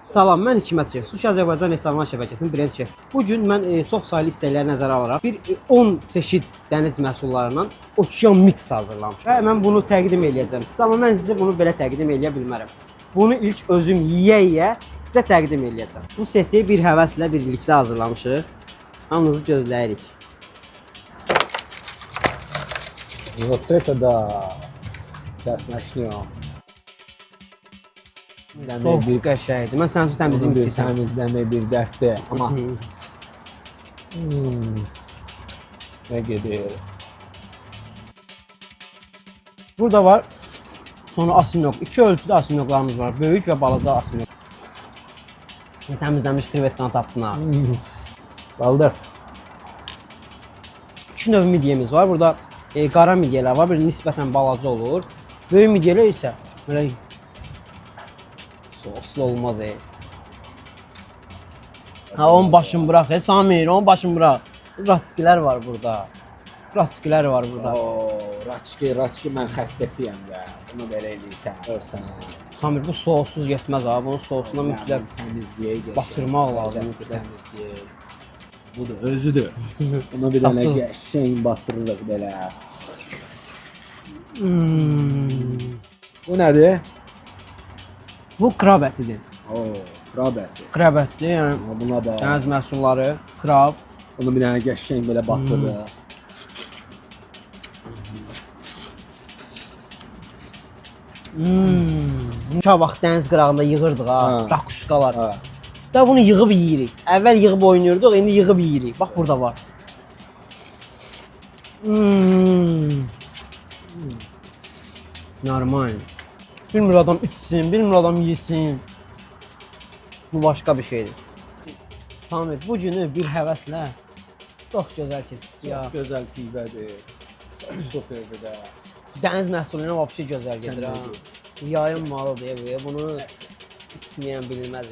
Salam, mən Hikmət Şef. Sushi Azərbaycan Restoran şəbəkəsinin brend şefi. Bu gün mən çox saylı istəkləri nəzərə alaraq bir 10 çeşid dəniz məhsullarından okean mix hazırlamışam. Və mən bunu təqdim eləyəcəm sizə, amma mən sizə bunu belə təqdim eləyə bilmərəm. Bunu ilk özüm yeyə-yeyə sizə təqdim eləyəcəm. Bu seti bir həvəslə birlikdə hazırlamışıq. Hamınızı gözləyirik. Вот это да. Сейчас начнем. Çox qəşəngdir. Mən sənin üçün təmizliyim istəyirəm. Təmizləmək bir dərddir, amma nə gedir? Burada var sonra asimyok. İki ölçüdə asimyoklarımız var. Böyük və balaca asimyok. Təmizlənmiş krevetdən tapdına. Baldır. İki növ midyemiz var. Burada qara midyelər var. Bir nisbətən balaca olur. Böyük midyelər isə belə soslu olmaz. Ha, onun başını bırak. Samir, onun başını bırak. Raçkilər var burada. Raçkilər var burada. Raçki mən xəstəsiyəm də. Bunu belə eləyirsən, görsən. Samir, bu sossuz getməz ha. Bunun sosuna mütləq təmizliyə batırmaq lazım. Təmizliyə. Bu da özüdür. Bunu bir dənə qəşəng batırırıq belə. Bu nədir? Bu krab ətidir. Krab əti. Krab ətidir, yəni Buna bax. dəniz məhsulları, krab. Bunu bir dənə qəşəng belə batırırıq. Uşaq vaxt dəniz qırağında yığırdıq ha, rakuşkalar. Da bunu yığıb yeyirik. Əvvəl yığıb oynayırdıq, indi yığıb yeyirik. Bax burada var. Normal. Bilmir adam içsin, bilmir adam yesin. Bu başqa bir şeydir. Samir, bu günü bir həvəslə çox gözəl keçirdik ya. Çox gözəl pivədir. Çox superdir də. Dəniz məhsuluna vəbşi gözəl gedir ha. Yayın malıdır bu. Bunu içməyən bilməz.